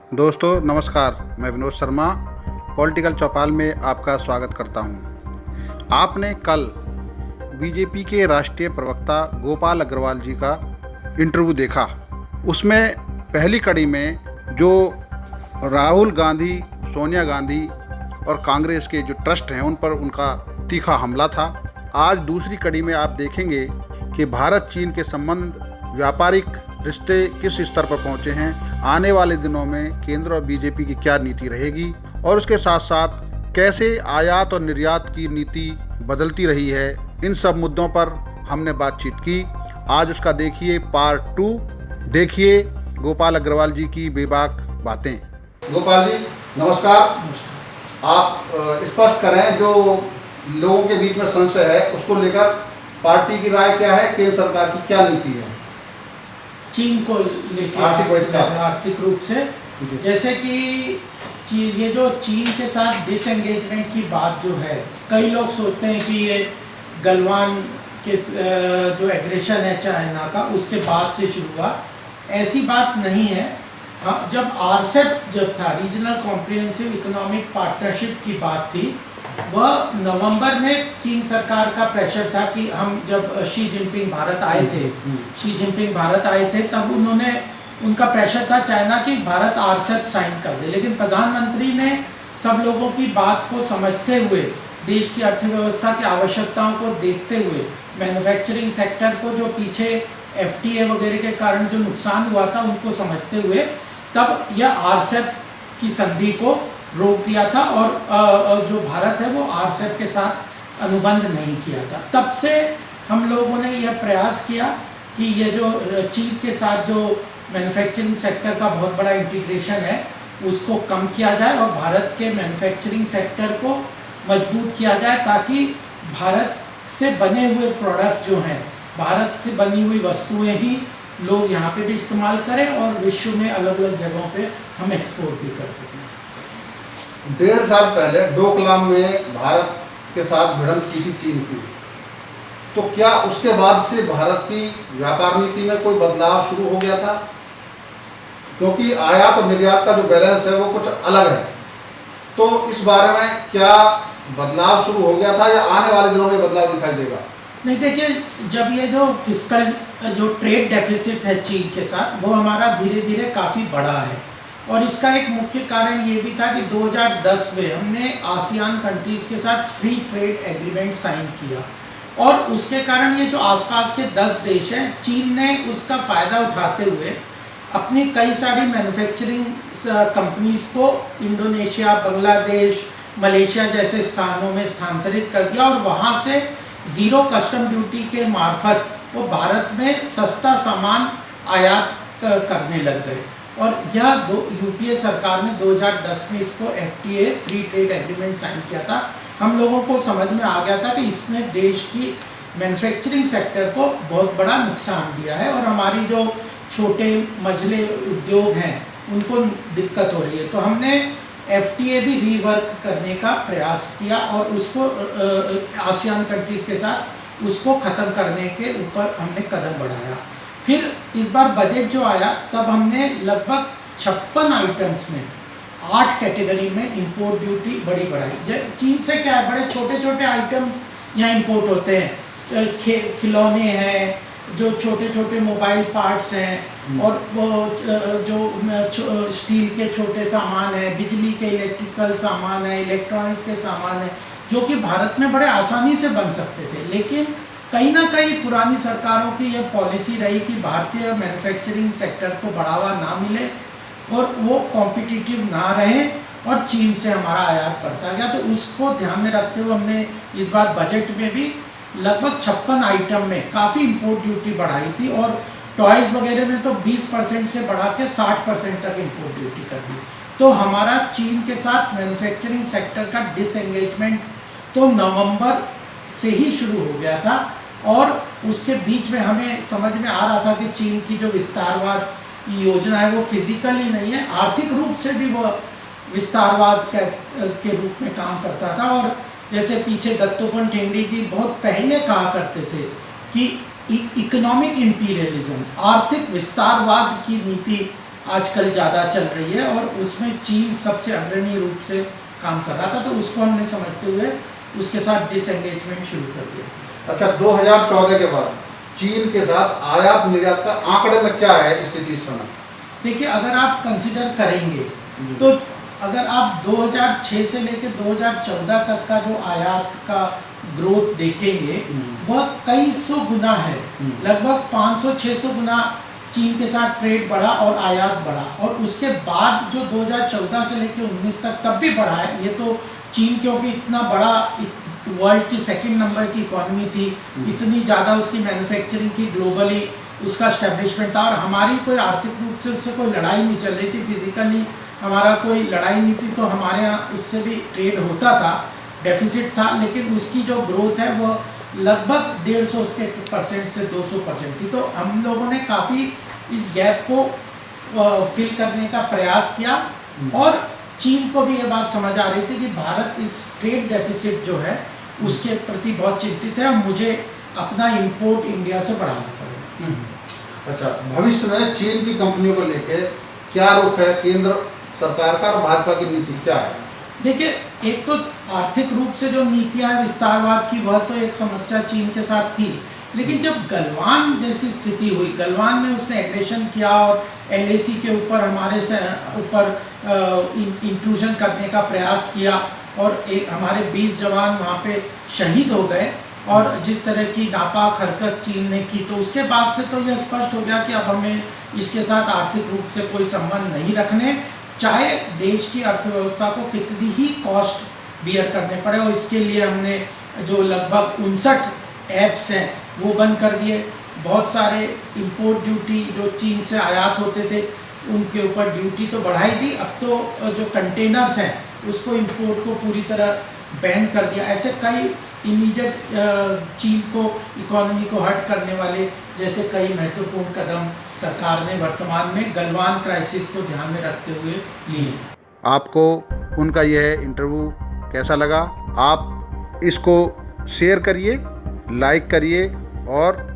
दोस्तों नमस्कार, मैं विनोद शर्मा पॉलिटिकल चौपाल में आपका स्वागत करता हूं। आपने कल बीजेपी के राष्ट्रीय प्रवक्ता गोपाल अग्रवाल जी का इंटरव्यू देखा। उसमें पहली कड़ी में जो राहुल गांधी, सोनिया गांधी और कांग्रेस के जो ट्रस्ट हैं उन पर उनका तीखा हमला था। आज दूसरी कड़ी में आप देखेंगे कि भारत चीन के संबंध, व्यापारिक रिश्ते किस स्तर पर पहुंचे हैं, आने वाले दिनों में केंद्र और बीजेपी की क्या नीति रहेगी और उसके साथ साथ कैसे आयात और निर्यात की नीति बदलती रही है। इन सब मुद्दों पर हमने बातचीत की। आज उसका देखिए पार्ट 2। देखिए गोपाल अग्रवाल जी की बेबाक बातें। गोपाल जी नमस्कार। आप स्पष्ट करें, जो लोगों के बीच में संशय है उसको लेकर पार्टी की राय क्या है, केंद्र सरकार की क्या नीति है चीन को लेकर आर्थिक रूप से। जैसे कि ये जो चीन के साथ डिसएंगेजमेंट की बात जो है, कई लोग सोचते हैं कि ये गलवान के जो एग्रेशन है चाइना का उसके बाद से शुरू हुआ। ऐसी बात नहीं है। जब आरसेप जब था, रीजनल कॉम्प्रिहेंसिव इकोनॉमिक पार्टनरशिप की बात थी, वह नवंबर में चीन सरकार का प्रेशर था कि हम जब शी जिनपिंग भारत आए थे तब उनका प्रेशर था चाइना की भारत आरसेप साइन कर दे। लेकिन प्रधानमंत्री ने सब लोगों की बात को समझते हुए, देश की अर्थव्यवस्था की आवश्यकताओं को देखते हुए, मैन्युफैक्चरिंग सेक्टर को जो पीछे एफटीए वगैरह के कारण जो नुकसान हुआ था उनको समझते हुए तब यह आरसेप की संधि को रोक दिया था और जो भारत है वो आरसेप के साथ अनुबंध नहीं किया था। तब से हम लोगों ने यह प्रयास किया कि ये जो चीन के साथ जो मैन्युफैक्चरिंग सेक्टर का बहुत बड़ा इंटीग्रेशन है उसको कम किया जाए और भारत के मैन्युफैक्चरिंग सेक्टर को मजबूत किया जाए, ताकि भारत से बने हुए प्रोडक्ट जो हैं, भारत से बनी हुई वस्तुएं ही लोग यहाँ पे भी इस्तेमाल करें और विश्व में अलग अलग जगहों पे हम एक्सपोर्ट भी कर सकें। 1.5 साल पहले डोकलाम में भारत के साथ भिड़ंत की थी चीन की, तो क्या उसके बाद से भारत की व्यापार नीति में कोई बदलाव शुरू हो गया था? क्योंकि आयात और निर्यात का जो बैलेंस है वो कुछ अलग है, तो इस बारे में क्या बदलाव शुरू हो गया था या आने वाले दिनों में बदलाव दिखाई देगा? नहीं, देखिए, जब ये जो फिस्कल जो ट्रेड डेफिसिट है चीन के साथ, वो हमारा धीरे धीरे काफ़ी बड़ा है और इसका एक मुख्य कारण ये भी था कि 2010 में हमने आसियान कंट्रीज़ के साथ फ्री ट्रेड एग्रीमेंट साइन किया और उसके कारण ये जो आसपास के 10 देश हैं, चीन ने उसका फ़ायदा उठाते हुए अपनी कई सारी मैन्युफैक्चरिंग कंपनीज़ को इंडोनेशिया, बांग्लादेश, मलेशिया जैसे स्थानों में स्थानांतरित कर दिया और वहाँ से ज़ीरो कस्टम ड्यूटी के मार्फत वो भारत में सस्ता सामान आयात करने लग गए। और यह यूपीए सरकार ने 2010 में इसको FTA free trade agreement sign किया था। हम लोगों को समझ में आ गया था कि इसने देश की मैन्युफैक्चरिंग सेक्टर को बहुत बड़ा नुकसान दिया है और हमारी जो छोटे मझले उद्योग हैं उनको दिक्कत हो रही है। तो हमने एफटीए भी रीवर्क करने का प्रयास किया और उसको आसियान कंट्रीज़ के साथ उसको ख़त्म करने के ऊपर हमने कदम बढ़ाया। फिर इस बार बजट जो आया तब हमने लगभग 56 आइटम्स में 8 कैटेगरी में इंपोर्ट ड्यूटी बड़ी बढ़ाई। चीन से क्या है, बड़े छोटे छोटे आइटम्स यहाँ इंपोर्ट होते हैं, खिलौने हैं, जो छोटे छोटे मोबाइल पार्ट्स हैं और वो जो स्टील के छोटे सामान हैं, बिजली के इलेक्ट्रिकल सामान है, इलेक्ट्रॉनिक के सामान है, जो कि भारत में बड़े आसानी से बन सकते थे। लेकिन कहीं ना कहीं पुरानी सरकारों की यह पॉलिसी रही कि भारतीय मैन्युफैक्चरिंग सेक्टर को बढ़ावा ना मिले और वो कॉम्पिटिटिव ना रहे और चीन से हमारा आयात बढ़ता गया। तो उसको ध्यान में रखते हुए हमने इस बार बजट में भी लगभग 56 आइटम में काफ़ी इंपोर्ट ड्यूटी बढ़ाई थी और टॉयज़ वगैरह में तो 20% से बढ़ा के 60% तक इंपोर्ट ड्यूटी कर दी। तो हमारा चीन के साथ मैन्युफैक्चरिंग सेक्टर का डिसएंगेजमेंट तो नवंबर से ही शुरू हो गया था और उसके बीच में हमें समझ में आ रहा था कि चीन की जो विस्तारवाद योजना है वो फिजिकली नहीं है, आर्थिक रूप से भी वो विस्तारवाद के रूप में काम करता था। और जैसे पीछे दत्तोपंत ठेंगड़ी जी बहुत पहले कहा करते थे कि इकोनॉमिक इंपीरियलिज्म, आर्थिक विस्तारवाद की नीति आजकल ज़्यादा चल रही है और उसमें चीन सबसे अग्रणी रूप से काम कर रहा था, तो उसको हमने समझते हुए उसके साथ डिसएंगेजमेंट शुरू कर दिया। अच्छा, 2014 के बाद चीन के साथ आयात निर्यात का आंकड़े में क्या है स्थिति इस समय? देखिए, अगर आप कंसिडर करेंगे तो अगर आप 2006 से लेकर 2014 तक का जो आयात का ग्रोथ देखेंगे वह कई सौ गुना है, लगभग 500-600 गुना चीन के साथ ट्रेड बढ़ा और आयात बढ़ा। और उसके बाद जो 2014 से लेकर 19 तक तब भी बढ़ा है। ये तो चीन क्योंकि इतना बड़ा वर्ल्ड की सेकंड नंबर की इकॉनमी थी, इतनी ज़्यादा उसकी मैन्युफैक्चरिंग की ग्लोबली उसका स्टैब्लिशमेंट था, और हमारी कोई आर्थिक रूप से उससे कोई लड़ाई नहीं चल रही थी, फिजिकली हमारा कोई लड़ाई नहीं थी, तो हमारे यहाँ उससे भी ट्रेड होता था, डेफिसिट था, लेकिन उसकी जो ग्रोथ है वो लगभग 150% से 200% थी। तो हम लोगों ने काफ़ी इस गैप को फिल करने का प्रयास किया और चीन को भी ये बात समझ आ रही थी कि भारत इस ट्रेड डेफिसिट जो है उसके प्रति बहुत चिंतित है और मुझे अपना इंपोर्ट इंडिया से बढ़ाना पड़ेगा। अच्छा, भविष्य में चीन की कंपनियों को लेकर क्या रुख है केंद्र सरकार का और भाजपा की नीति क्या है? देखिए, एक तो आर्थिक रूप से जो नीतियां हैं विस्तारवाद की, वह तो एक समस्या चीन के साथ थी, लेकिन जब गलवान जैसी स्थिति हुई, गलवान में उसने एग्रेशन किया और एलएसी के ऊपर हमारे से ऊपर इंट्रूजन करने का प्रयास किया और एक हमारे 20 जवान वहाँ पे शहीद हो गए, और जिस तरह की नापाक हरकत चीन ने की, तो उसके बाद से तो यह स्पष्ट हो गया कि अब हमें इसके साथ आर्थिक रूप से कोई संबंध नहीं रखने, चाहे देश की अर्थव्यवस्था को कितनी ही कॉस्ट बियर करने पड़े। और इसके लिए हमने जो लगभग 59 ऐप्स हैं वो बंद कर दिए, बहुत सारे इंपोर्ट ड्यूटी जो चीन से आयात होते थे उनके ऊपर ड्यूटी तो बढ़ाई थी, अब तो जो कंटेनर्स हैं उसको इंपोर्ट को पूरी तरह बैन कर दिया। ऐसे कई इमीडिएट चीन को इकोनॉमी को हर्ट करने वाले जैसे कई महत्वपूर्ण कदम सरकार ने वर्तमान में गलवान क्राइसिस को ध्यान में रखते हुए लिए। आपको उनका यह इंटरव्यू कैसा लगा? आप इसको शेयर करिए, लाइक करिए और